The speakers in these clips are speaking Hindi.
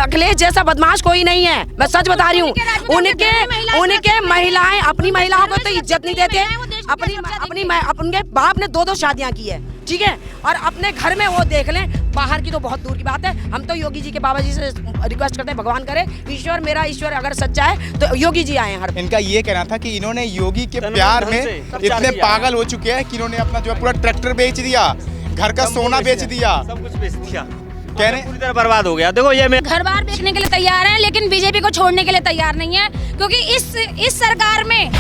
अखिलेश जैसा बदमाश कोई नहीं है, मैं सच बता रही हूँ। उनके महिलाएं अपनी महिलाओं को तो इज्जत नहीं देते। अपने बाप ने 2-2 शादियां की है, ठीक है, और अपने घर में वो देख लें, बाहर की तो बहुत दूर की बात है। हम तो योगी जी के बाबा जी से रिक्वेस्ट करते हैं, भगवान करे ईश्वर, मेरा ईश्वर अगर सच्चा है तो योगी जी आए हर। इनका ये कहना था कि इन्होंने योगी के प्यार में इतने पागल हो चुके हैं कि इन्होंने अपना जो पूरा ट्रैक्टर बेच दिया, घर का सोना बेच दिया, सब कुछ बेच दिया, कह रहे पूरी तरह बर्बाद हो गया। देखो ये मैं घर बार बेचने के लिए तैयार है, लेकिन बीजेपी को छोड़ने के लिए तैयार नहीं है, क्योंकि इस सरकार में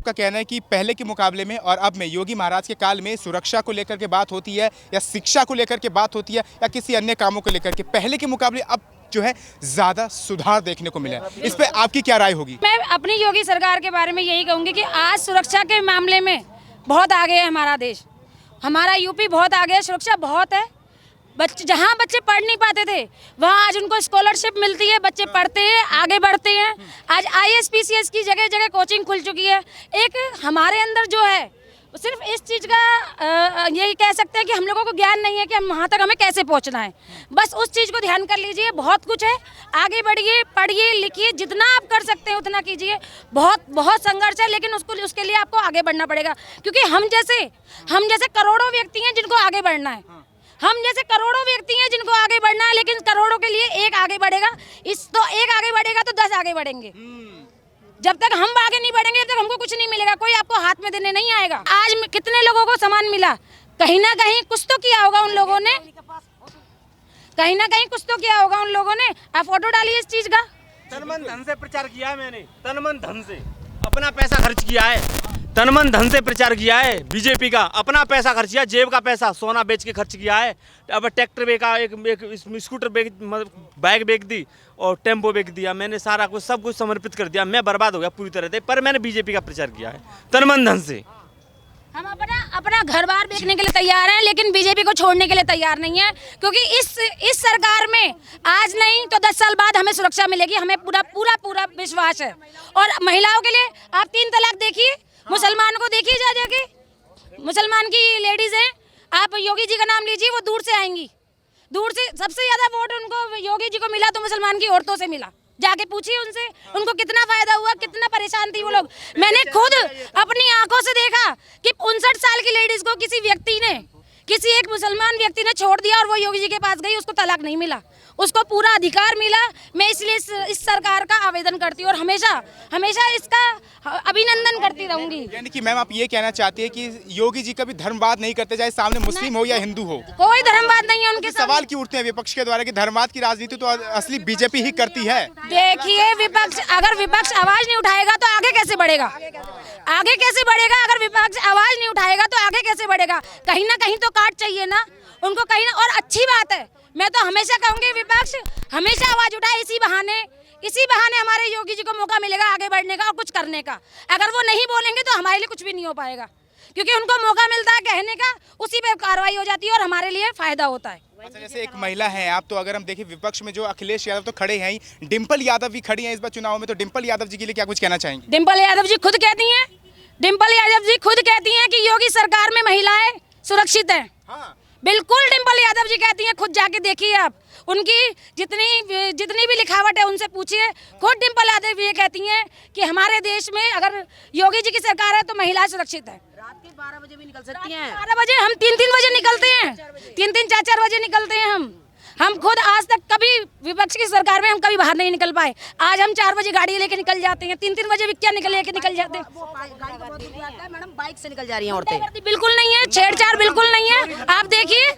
का कहना है कि पहले के मुकाबले में और अब में योगी महाराज के काल में सुरक्षा को लेकर के बात होती है या शिक्षा को लेकर के बात होती है या किसी अन्य कामों को लेकर के, पहले के मुकाबले अब जो है ज्यादा सुधार देखने को मिला है। इस पे आपकी क्या राय होगी? मैं अपनी योगी सरकार के बारे में यही कहूंगी कि आज सुरक्षा के मामले में बहुत आगे है हमारा देश, हमारा यूपी बहुत आगे है, सुरक्षा बहुत है। जहाँ बच्चे पढ़ नहीं पाते थे वहाँ आज उनको स्कॉलरशिप मिलती है, बच्चे पढ़ते हैं, आगे बढ़ते हैं। आज IAS PCS की जगह जगह कोचिंग खुल चुकी है। एक हमारे अंदर जो है सिर्फ इस चीज़ का यही कह सकते हैं कि हम लोगों को ज्ञान नहीं है कि हम वहाँ तक हमें कैसे पहुँचना है। बस उस चीज़ को ध्यान कर लीजिए, बहुत कुछ है, आगे बढ़िए, पढ़िए, लिखिए, जितना आप कर सकते हैं उतना कीजिए। बहुत संघर्ष है, लेकिन उसके लिए आपको आगे बढ़ना पड़ेगा, क्योंकि हम जैसे करोड़ों व्यक्ति हैं जिनको आगे बढ़ना है। हम जैसे करोड़ों व्यक्ति हैं जिनको आगे बढ़ना है, लेकिन करोड़ों के लिए एक आगे बढ़ेगा, एक आगे बढ़ेगा तो 10 आगे बढ़ेंगे। जब तक हम आगे नहीं बढ़ेंगे तब तक हमको कुछ नहीं मिलेगा, कोई आपको हाथ में देने नहीं आएगा। आज कितने लोगों को सामान मिला, कहीं ना कहीं कुछ तो किया होगा उन लोगों ने, कहीं ना कहीं कुछ तो किया होगा उन लोगों ने। आप फोटो डालिए इस चीज का। तन मन धन से प्रचार किया है मैंने, तन मन धन से अपना पैसा खर्च किया है, तन मन धन से प्रचार किया है बीजेपी का, अपना पैसा खर्च किया, जेब का पैसा सोना बेच के खर्च किया है। अब ट्रैक्टर बेचा, एक स्कूटर बाइक बेच दी और टेम्पो बेच दिया। मैंने सारा कुछ सब कुछ समर्पित कर दिया, मैं बर्बाद हो गया पूरी तरह से, पर मैंने बीजेपी का प्रचार किया है तन मन धन से। हम अपना घर बार बेचने के लिए तैयार हैं, लेकिन बीजेपी को छोड़ने के लिए तैयार नहीं है, क्योंकि इस सरकार में आज नहीं तो 10 साल बाद हमें सुरक्षा मिलेगी, हमें पूरा विश्वास है। और महिलाओं के लिए आप 3 तलाक देखिए, मुसलमान को देखिए, जा जाके मुसलमान की लेडीज हैं, आप योगी जी का नाम लीजिए, वो दूर से आएंगी, दूर से सबसे ज्यादा वोट उनको योगी जी को मिला तो मुसलमान की औरतों से मिला। जाके पूछिए उनसे, उनको कितना फायदा हुआ, कितना परेशान थी वो लोग। मैंने खुद अपनी आंखों से देखा कि 59 साल की लेडीज को किसी एक मुसलमान व्यक्ति ने छोड़ दिया और वो योगी जी के पास गई, उसको तलाक नहीं मिला, उसको पूरा अधिकार मिला। मैं इसलिए इस सरकार का आवेदन करती हूँ और हमेशा इसका अभिनंदन करती रहूंगी। यानी कि मैम आप ये कहना चाहती है कि योगी जी कभी धर्मवाद नहीं करते, चाहे सामने मुस्लिम हो या हिंदू हो, कोई धर्मवाद नहीं है उनके। सवाल क्यों उठते हैं विपक्ष के द्वारा कि धर्मवाद की राजनीति तो असली बीजेपी ही करती है? देखिए, अगर विपक्ष आवाज नहीं उठाएगा तो आगे कैसे बढ़ेगा? अगर विपक्ष आवाज नहीं उठाएगा तो आगे कैसे बढ़ेगा? कहीं ना कहीं तो काट चाहिए ना उनको, कहीं ना। और अच्छी बात है, मैं तो हमेशा कहूंगी विपक्ष हमेशा आवाज उठाए, इसी बहाने हमारे योगी जी को मौका मिलेगा आगे बढ़ने का और कुछ करने का। अगर वो नहीं बोलेंगे तो हमारे लिए कुछ भी नहीं हो पाएगा, क्योंकि उनको मौका मिलता है कहने का, उसी पे कार्रवाई हो जाती है और हमारे लिए फायदा होता है। अच्छा, जैसे एक महिला है आप, तो अगर हम देखें विपक्ष में जो अखिलेश यादव तो खड़े हैं ही, डिम्पल यादव भी खड़ी हैं इस बार चुनाव में, तो डिम्पल यादव जी के लिए क्या कुछ कहना चाहेंगे? डिम्पल यादव जी खुद कहती हैं कि योगी सरकार में महिलाएं सुरक्षित हैं। बिल्कुल डिम्पल यादव जी कहती हैं, खुद जाके देखिए आप, उनकी जितनी भी लिखावट है उनसे पूछिए। खुद डिम्पल यादव ये कहती हैं कि हमारे देश में अगर योगी जी की सरकार है तो महिलाएं सुरक्षित है। रात के 12 बजे भी निकल सकती हैं, 12 बजे, हम 3-3 बजे निकलते हैं, 3-3 4-4 बजे निकलते हैं। हम खुद आज तक कभी विपक्ष की सरकार में हम कभी बाहर नहीं निकल पाए। आज हम 4 बजे गाड़ी लेके निकल जाते हैं, 3-3 बजे भी क्या लेके निकल जाते हैं। मैडम बाइक से निकल जा रही हैं औरतें। बिल्कुल नहीं है, छेड़छाड़ बिल्कुल नहीं है। आप देखिए,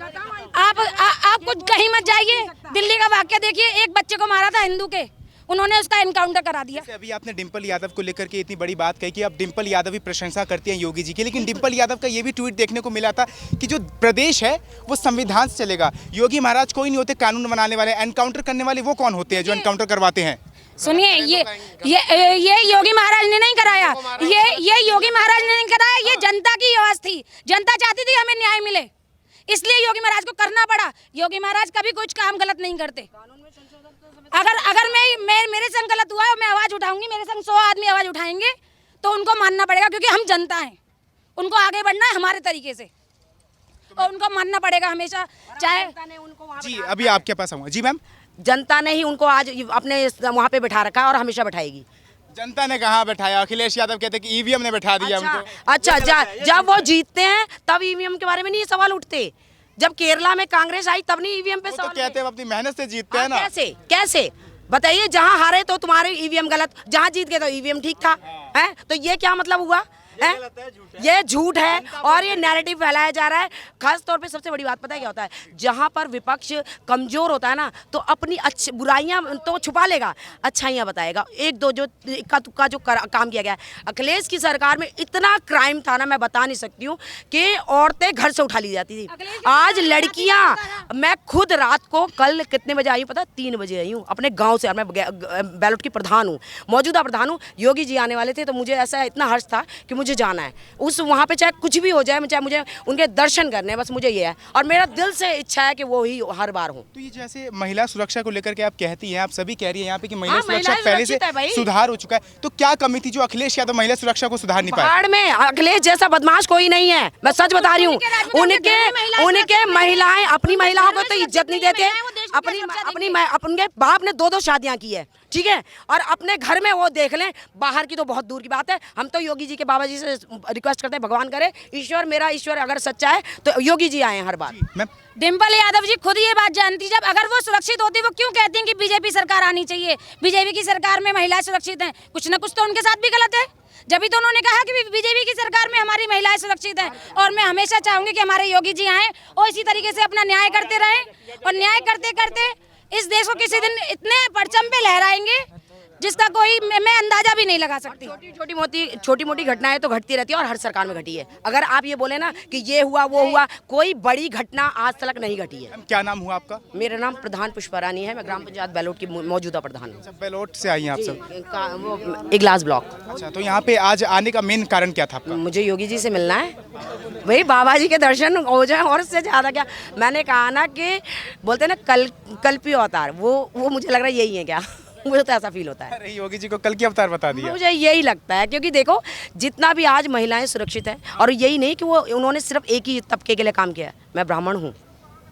आप कुछ कहीं मत जाइए, दिल्ली का वाकया देखिए, एक बच्चे को मारा था हिंदू के, उन्होंने उसका एनकाउंटर करा दिया। अभी आपने डिम्पल यादव को लेकर के इतनी बड़ी बात कही कि अब डिम्पल यादव भी प्रशंसा करती हैं योगी जी की, लेकिन डिम्पल यादव का ये भी ट्वीट देखने को मिला था कि जो प्रदेश है वो संविधान से चलेगा। योगी महाराज कोई नहीं होते कानून बनाने वाले, एनकाउंटर करने वाले वो कौन होते हैं जो एनकाउंटर करवाते हैं? सुनिए, ये योगी महाराज ने नहीं कराया, ये योगी महाराज ने नहीं कराया, ये जनता की आवाज थी। जनता चाहती थी हमें न्याय मिले, इसलिए योगी महाराज को करना पड़ा। योगी महाराज कभी कुछ काम गलत नहीं करते। अगर मेरे संग गलत हुआ है, मैं आवाज उठाऊंगी, मेरे संग 100 आदमी आवाज उठाएंगे तो उनको मानना पड़ेगा, क्योंकि हम जनता हैं, उनको आगे बढ़ना है हमारे तरीके से। और उनको मानना पड़ेगा हमेशा, चाहे जी अभी आपके पास आऊँगा। जी मैम, जनता ने ही उनको आज अपने वहाँ पे बिठा रखा है और हमेशा बिठाएगी। जनता ने कहाँ बैठाया? अखिलेश यादव कहते हैं कि ईवीएम ने बैठा दिया उनको। अच्छा, जब वो जीतते हैं तब ईवीएम के बारे में नहीं सवाल उठते। जब केरला में कांग्रेस आई तब नहीं ईवीएम पे वो तो सवाल कहते हैं वो अपनी मेहनत से जीतते हैं ना। कैसे बताइए? जहाँ हारे तो तुम्हारे ईवीएम गलत, जहाँ जीत गए तो ईवीएम ठीक था, है? तो ये क्या मतलब हुआ? ये झूठ है और ये नैरेटिव फैलाया जा रहा है। खास तौर पे सबसे बड़ी बात पता है क्या होता है? जहाँ पर विपक्ष कमजोर होता है ना, तो अपनी अच्छी बुराइयां तो छुपा लेगा, अच्छाइयां बताएगा। एक दो जो इक्का तुक्का जो काम किया गया है, अखिलेश की सरकार में इतना क्राइम था ना, मैं बता नहीं सकती हूँ कि औरतें घर से उठा ली जाती थी। आज लड़कियां, मैं खुद रात को कल कितने बजे आई हूँ पता? 3 बजे आई हूँ अपने गाँव से। और मैं बैलेट की प्रधान हूँ, मौजूदा प्रधान हूँ। योगी जी आने वाले थे तो मुझे ऐसा इतना हर्ष था कि मुझे जाना है उस वहाँ पे, चाहे कुछ भी हो जाए, चाहे मुझे उनके दर्शन करने हैं, बस मुझे ये है। और मेरा दिल से इच्छा है कि वो ही हर बार हो। तो ये जैसे महिला सुरक्षा को लेकर के आप कहती हैं, आप सभी कह रही हैं यहाँ पे कि महिला हाँ, सुरक्षा पहले से सुधार हो चुका है, तो क्या कमी थी जो अखिलेश यादव महिला सुरक्षा को सुधार नहीं पाए? पहाड़ में अखिलेश जैसा बदमाश कोई नहीं है, मैं सच बता रही हूँ। उनके महिलाएं अपनी महिलाओं को तो इज्जत नहीं देते। अपने बाप ने 2-2 शादियां की है, ठीक है, और अपने घर में वो देख लें, बाहर की तो बहुत दूर की बात है। हम तो योगी जी के बाबा जी से रिक्वेस्ट करते हैं, भगवान करे ईश्वर, मेरा ईश्वर अगर सच्चा है तो योगी जी आए हर बार। डिम्पल यादव जी खुद ये बात जानती, जब अगर वो सुरक्षित होती, वो क्यों कहती हैं कि बीजेपी सरकार आनी चाहिए, बीजेपी की सरकार में महिलाएं सुरक्षित हैं? कुछ ना कुछ तो उनके साथ भी गलत है। जब भी तो उन्होंने कहा कि बीजेपी की सरकार में हमारी महिलाएं सुरक्षित हैं, और मैं हमेशा चाहूंगी कि हमारे योगी जी आए और इसी तरीके से अपना न्याय करते रहें। और न्याय करते करते इस देश को किसी दिन इतने परचम पे लहराएंगे जिसका कोई मैं अंदाजा भी नहीं लगा सकती। छोटी मोटी घटनाएं तो घटती रहती है और हर सरकार में घटी है। अगर आप ये बोले ना कि ये हुआ वो हुआ, कोई बड़ी घटना आज तक नहीं घटी है। क्या नाम हुआ आपका? मेरा नाम प्रधान पुष्परानी है, मैं ग्राम पंचायत बैलोट की मौजूदा प्रधान हूँ। बैलोट से आई हैं आप सब? इगलास ब्लॉक। अच्छा, तो यहाँ पे आज आने का मेन कारण क्या था आपका? मुझे योगी जी से मिलना है, वही बाबा जी के दर्शन हो जाए, और उससे ज्यादा क्या। मैंने कहा ना कि बोलते ना कल्पी अवतार, वो मुझे लग रहा है यही है क्या। मुझे तो ऐसा फील होता है। अरे योगी जी को कल की अवतार बता दिया। मुझे यही लगता है, क्योंकि देखो जितना भी आज महिलाएं सुरक्षित हैं, और यही नहीं कि उन्होंने सिर्फ एक ही तबके के लिए काम किया है। मैं ब्राह्मण हूँ,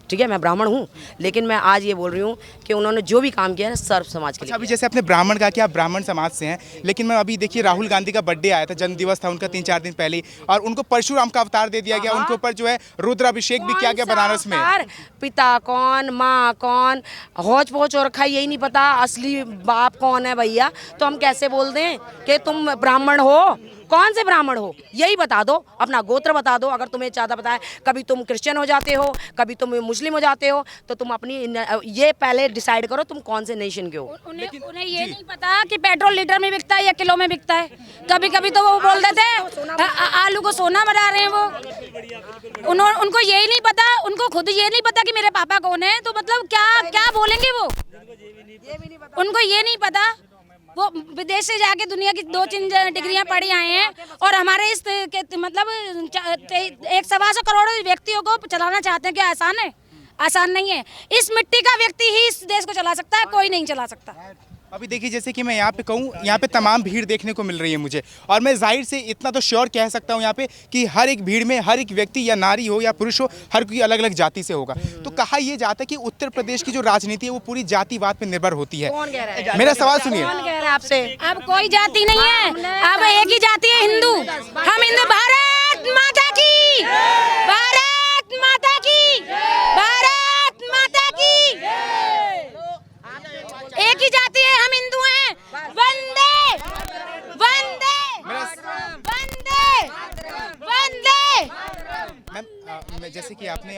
ठीक है, मैं ब्राह्मण हूँ, लेकिन मैं आज ये बोल रही हूँ कि उन्होंने जो भी काम किया है सर्व समाज के लिए। अभी जैसे आपने ब्राह्मण कहा कि आप ब्राह्मण समाज से हैं, लेकिन मैं अभी देखिए राहुल गांधी का बर्थडे आया था, जन्म दिवस था उनका 3-4 दिन पहले, और उनको परशुराम का अवतार दे दिया गया। उनके ऊपर जो है रुद्राभिषेक भी किया गया बनारस में। पिता कौन, माँ कौन, हौच पौच और रखा, यही नहीं पता असली बाप कौन है भैया। तो हम कैसे बोल दें कि तुम ब्राह्मण हो? कौन से ब्राह्मण हो यही बता दो, अपना गोत्र बता दो। अगर तुम्हें ज़्यादा पता है, कभी तुम क्रिश्चियन हो जाते हो, कभी तुम मुस्लिम हो जाते हो, तो तुम अपनी ये पहले डिसाइड करो तुम कौन से नेशन के हो। उन्हें ये नहीं पता कि पेट्रोल लीटर में बिकता है या किलो में बिकता है। कभी कभी तो वो बोल देते हैं आलू को सोना बना रहे हैं वो। उनको यही नहीं पता, उनको खुद ये नहीं पता कि मेरे पापा कौन है, तो मतलब क्या बोलेंगे वो। उनको ये नहीं पता, वो विदेश से जाके दुनिया की 2-3 डिग्रियां पढ़ी आए हैं, और हमारे इस मतलब 125 करोड़ व्यक्तियों को चलाना चाहते हैं। क्या आसान है? आसान नहीं है। इस मिट्टी का व्यक्ति ही इस देश को चला सकता है, कोई नहीं चला सकता। अभी देखिए जैसे कि मैं यहाँ पे कहूँ, यहाँ पे तमाम भीड़ देखने को मिल रही है मुझे, और मैं जाहिर से इतना तो श्योर कह सकता हूँ यहाँ पे कि हर एक भीड़ में हर एक व्यक्ति, या नारी हो या पुरुष हो, हर कोई अलग अलग जाति से होगा। तो कहा यह जाता है कि उत्तर प्रदेश की जो राजनीति है वो पूरी जातिवाद पे निर्भर होती है। कौन कह रहा है? मेरा सवाल सुनिए। कौन कह रहा है आपसे? अब कोई जाति नहीं है, अब एक ही जाति है, हिंदू। हम हिंदू। भारत माता की, भारत माता की, भारत माता की। एक ही जाति है, हम हिंदू हैं। वंदे वंदे वंदे वंदे। मैं जैसे कि आपने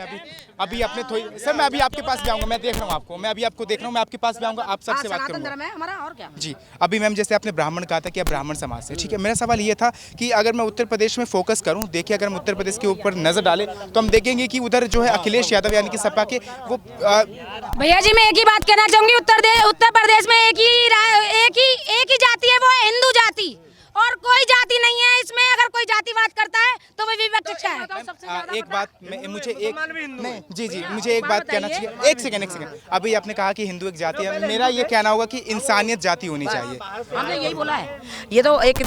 अभी अपने थोड़ी सर, मैं अभी आपके पास भी आऊँगा, मैं देख रहा हूँ आपको, मैं अभी आपको देख रहा हूँ, मैं आपके पास भी आऊँगा, आप सबसे बात करूँगा हमारा। और क्या जी। अभी मैम जैसे आपने ब्राह्मण कहा था कि आप ब्राह्मण समाज से, ठीक है, मेरा सवाल ये था कि अगर मैं उत्तर प्रदेश में फोकस करूँ, देखिए अगर हम उत्तर प्रदेश के ऊपर नजर डालें तो हम देखेंगे कि उधर जो है अखिलेश यादव यानी कि सपा के वो भैया जी मैं एक ही बात कहना चाहूंगी, उत्तर प्रदेश में एक ही जाति है, वो है हिंदू जाति, और कोई जाति नहीं है इसमें। अगर कोई जातिवाद करता है तो वो विवक्षित है। एक बात मुझे एक नहीं जी मुझे एक बात कहना चाहिए। एक सेकंड अभी आपने कहा कि हिंदू एक जाति है, मेरा ये कहना होगा कि इंसानियत जाति होनी चाहिए। हमने यही बोला है। ये तो एक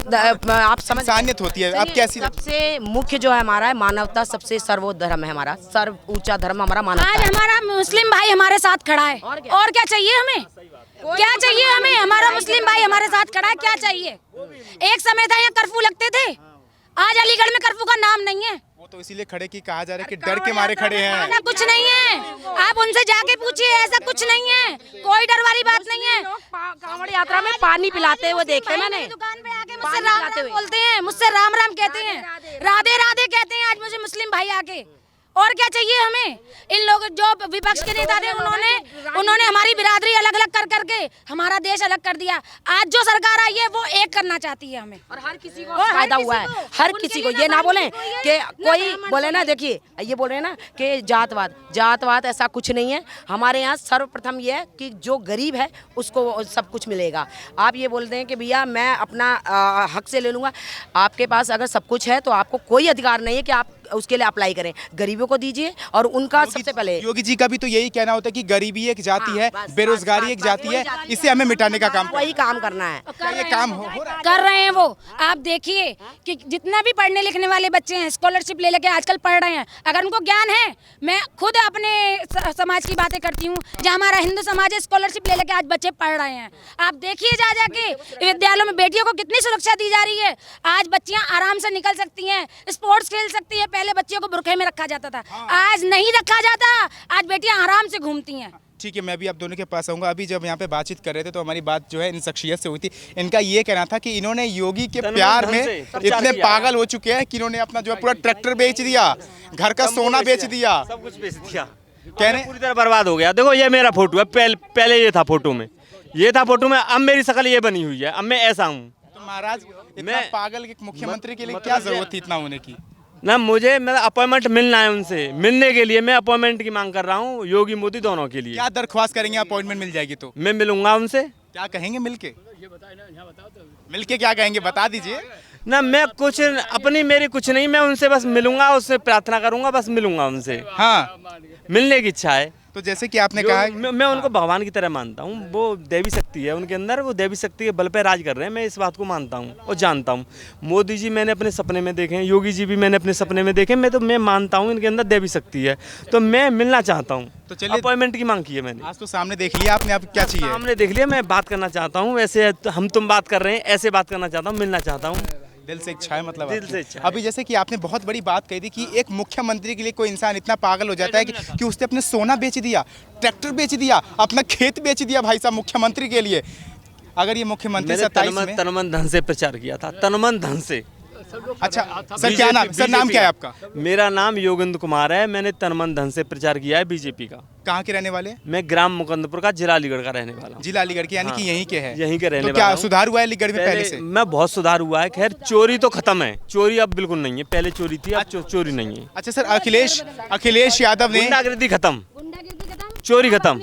आप समझ, इंसानियत होती है। अब कैसी सबसे मुख्य जो है हमारा है मानवता, सबसे सर्वोच्च धर्म है हमारा, सर्व ऊंचा धर्म हमारा मानवता आज है। हमारा मुस्लिम भाई हमारे साथ खड़ा है और क्या चाहिए हमें? क्या चाहिए हमें? हमारा मुस्लिम भाई हमारे साथ खड़ा है, क्या चाहिए? एक समय था यहाँ कर्फ्यू लगते थे, आज अलीगढ़ में कर्फ्यू का नाम नहीं है। वो तो इसीलिए खड़े की कहा जा रहा है कि डर के मारे खड़े हैं। ऐसा कुछ नहीं है, आप उनसे जाके पूछिए, ऐसा कुछ नहीं है, कोई डर वाली बात नहीं है। कांवड़ यात्रा में पानी पिलाते हुए देखे मैंने। दुकान पे आके मुझसे राम राम बोलते हैं, मुझसे राम राम कहते हैं, राधे राधे कहते हैं आज मुझे मुस्लिम भाई आके। और क्या चाहिए हमें? इन लोग जो विपक्ष के नेता थे उन्होंने हमारी बिरादरी अलग अलग कर करके हमारा देश अलग कर दिया। आज जो सरकार आई है वो एक करना चाहती है हमें, और हर किसी को फायदा हुआ है, हर किसी को। ये ना बोले कि कोई बोले ना, देखिए ये बोल रहे हैं ना कि जातवाद ऐसा कुछ नहीं है। हमारे यहाँ सर्वप्रथम ये है कि जो गरीब है उसको सब कुछ मिलेगा। आप ये बोलते हैं कि भैया मैं अपना हक से ले लूँगा, आपके पास अगर सब कुछ है तो आपको कोई अधिकार नहीं है कि आप उसके लिए अप्लाई करें। गरीबों को दीजिए और उनका सबसे पहले। योगी जी का भी तो यही कहना होता है कि गरीबी एक जाति है, बेरोजगारी एक जाति है, इसे हमें मिटाने का काम वही काम करना है। ये काम हो रहा है। कर रहे हैं वो। आप देखिए कि जितना भी पढ़ने लिखने वाले बच्चे हैं स्कॉलरशिप ले लेके आजकल पढ़ रहे हैं। अगर उनको ज्ञान है, मैं खुद अपने समाज की बातें करती हूँ जहाँ हमारा हिंदू समाज है, स्कॉलरशिप ले लेके आज बच्चे पढ़ रहे हैं। आप देखिए जा जाके विद्यालयों में बेटियों को कितनी सुरक्षा दी जा रही है। आज बच्चियाँ आराम से निकल सकती हैं, स्पोर्ट्स खेल सकती है। पहले बच्चियों को बुरखे में रखा जाता था, आज नहीं रखा जाता। आज बेटियां आराम से घूमती हैं। ठीक है, मैं भी आप दोनों के पास आऊंगा। अभी जब यहाँ पे बातचीत कर रहे थे तो हमारी बात जो है इन शख्सियत से हुई थी। इनका ये कहना था कि इन्होंने योगी के प्यार में इतने पागल हो चुके हैं कि इन्होंने अपना जो है पूरा ट्रैक्टर बेच दिया, घर का सोना बेच दिया, सब कुछ बेच दिया, कहने पूरी तरह बर्बाद हो गया। देखो ये मेरा फोटो है, पहले ये था फोटो में, अब मेरी शक्ल ये बनी हुई है, अब मैं ऐसा हूँ। तो महाराज इतना पागल एक मुख्यमंत्री के लिए क्या जरूरत थी इतना होने की? ना मुझे मेरा अपॉइंटमेंट मिलना है उनसे, मिलने के लिए मैं अपॉइंटमेंट की मांग कर रहा हूँ, योगी मोदी दोनों के लिए। क्या दरख्वास्त करेंगे? अपॉइंटमेंट मिल जाएगी तो मैं मिलूंगा उनसे। क्या कहेंगे मिलके? मिलके क्या कहेंगे बता दीजिए ना। मैं कुछ अपनी मेरी कुछ नहीं, मैं उनसे बस मिलूंगा, उससे प्रार्थना करूंगा, बस मिलूंगा उनसे। हाँ, मिलने की इच्छा है। तो जैसे कि आपने कहा, मैं उनको भगवान की तरह मानता हूँ। वो देवी शक्ति है उनके अंदर, वो देवी शक्ति के बल पे राज कर रहे हैं। मैं इस बात को मानता हूँ और जानता हूँ। मोदी जी मैंने अपने सपने में देखे हैं, योगी जी भी मैंने अपने सपने में देखे। मैं मानता हूँ इनके अंदर देवी शक्ति है, तो मैं मिलना चाहता हूँ। तो चलिए, अपॉइंटमेंट की मांग की है मैंने। आज तो सामने देख लिया आपने, अब क्या चाहिए? सामने देख लिया, मैं बात करना चाहता हूँ। वैसे हम तुम बात कर रहे हैं, ऐसे बात करना चाहता हूँ, मिलना चाहता हूँ। दिल से इच्छा है, मतलब दिल से इच्छा है। अभी जैसे कि आपने बहुत बड़ी बात कही थी कि एक मुख्यमंत्री के लिए कोई इंसान इतना पागल हो जाता है कि उसने अपने सोना बेच दिया, ट्रैक्टर बेच दिया, अपना खेत बेच दिया भाई साहब मुख्यमंत्री के लिए। अगर ये मुख्यमंत्री तनमन धन से प्रचार किया था, तनमन धन से। अच्छा सर, क्या नाम? सर नाम क्या है आपका? मेरा नाम योगेंद्र कुमार है। मैंने तनमन धन से प्रचार किया है बीजेपी का। कहाँ के रहने वाले? मैं ग्राम मुकंदपुर का, जिला अलीगढ़ का रहने वाला हूँ। जिला अलीगढ़ के, यानी कि यहीं के हैं? यहीं के रहने तो क्या वाला हूँ। सुधार हुआ है अलीगढ़ में पहले से? मैं बहुत सुधार हुआ है। खैर चोरी तो खत्म है, चोरी अब बिल्कुल नहीं है। पहले चोरी थी, अब चोरी नहीं है। अच्छा सर, अखिलेश यादव ने गुंडागर्दी खत्म, चोरी खत्म।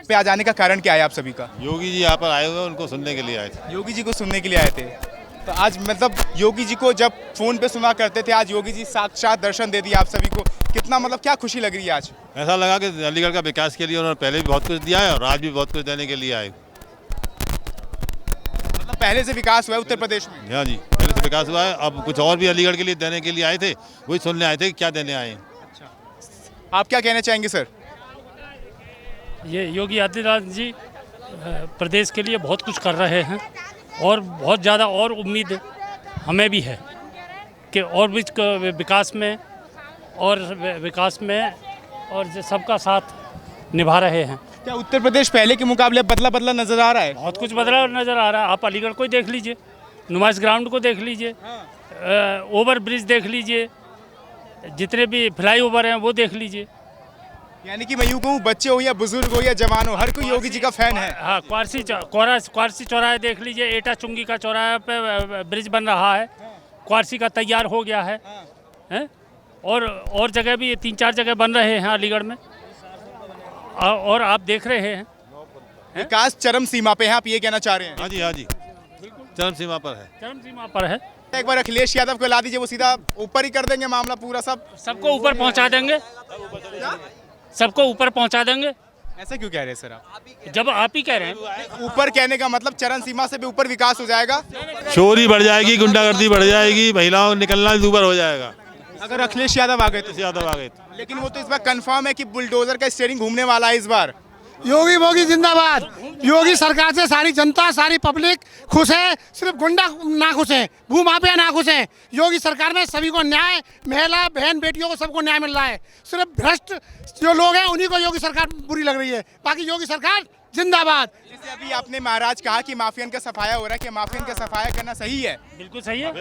पे आ जाने का कारण क्या है आप सभी का? योगी जी यहाँ पर आए हुए, उनको सुनने के लिए आए थे। योगी जी को सुनने के लिए आए थे। तो आज मतलब योगी जी को जब फोन पे सुना करते थे, आज योगी जी साक्षात दर्शन दे दिया आप सभी को। कितना मतलब क्या खुशी लग रही है आज? ऐसा लगा कि अलीगढ़ का विकास के लिए उन्होंने पहले भी बहुत कुछ दिया है और आज भी बहुत कुछ देने के लिए आए। मतलब पहले से विकास हुआ है उत्तर प्रदेश में? हाँ जी, पहले से विकास हुआ है। अब कुछ और भी अलीगढ़ के लिए देने के लिए आए थे, वही सुनने आए थे कि क्या देने आए। अच्छा, आप क्या कहना चाहेंगे सर? ये योगी आदित्यनाथ जी प्रदेश के लिए बहुत कुछ कर रहे हैं और बहुत ज़्यादा और उम्मीद हमें भी है कि और भी विकास में और सबका साथ निभा रहे हैं। क्या उत्तर प्रदेश पहले के मुकाबले बदला नजर आ रहा है? बहुत कुछ बदला नज़र आ रहा है। आप अलीगढ़ को ही देख लीजिए, नुमाइश ग्राउंड को देख लीजिए, ओवर ब्रिज देख लीजिए, जितने भी फ्लाई ओवर हैं वो देख लीजिए। यानी कि मैं यूँ कहूँ, बच्चे हो या बुजुर्ग हो या जवान हो, हर कोई योगी जी का फैन है। हाँ, क्वारसी चौराहे देख लीजिए, एटा चुंगी का चौराहे पे ब्रिज बन रहा है, क्वारसी का तैयार हो गया है, हैं? और जगह भी 3-4 जगह बन रहे हैं अलीगढ़ में, और आप देख रहे हैं विकास चरम सीमा पे है, आप ये कहना चाह रहे हैं? हाँ जी, हाँ जी। चरम सीमा पर है। चरम सीमा पर है। एक बार अखिलेश यादव को ला दीजिए, वो सीधा ऊपर ही कर देंगे मामला पूरा, सब सबको ऊपर पहुंचा देंगे, सबको ऊपर पहुंचा देंगे। ऐसा क्यों कह रहे हैं सर आप? जब आप ही कह रहे हैं, ऊपर कहने का मतलब चरण सीमा से भी ऊपर विकास हो जाएगा। चोरी बढ़ जाएगी, गुंडागर्दी बढ़ जाएगी, महिलाओं को निकलना दूबर हो जाएगा। अगर अखिलेश यादव आ गए तो। यादव आ गए तो। लेकिन वो तो इस बार कंफर्म है कि बुलडोजर का स्टीयरिंग घूमने वाला है इस बार। योगी मोगी जिंदाबाद। योगी सरकार से सारी जनता, सारी पब्लिक खुश है, सिर्फ गुंडा ना खुश है, भूमाफिया ना खुश है। योगी सरकार में सभी को न्याय, महिला बहन बेटियों को सबको न्याय मिल रहा है। सिर्फ भ्रष्ट जो लोग हैं उन्हीं को योगी सरकार बुरी लग रही है, बाकी योगी सरकार जिंदाबाद। जैसे अभी आपने महाराज कहा कि माफियन का सफाया हो रहा है, कि माफियन का सफाया करना सही है? बिल्कुल सही है।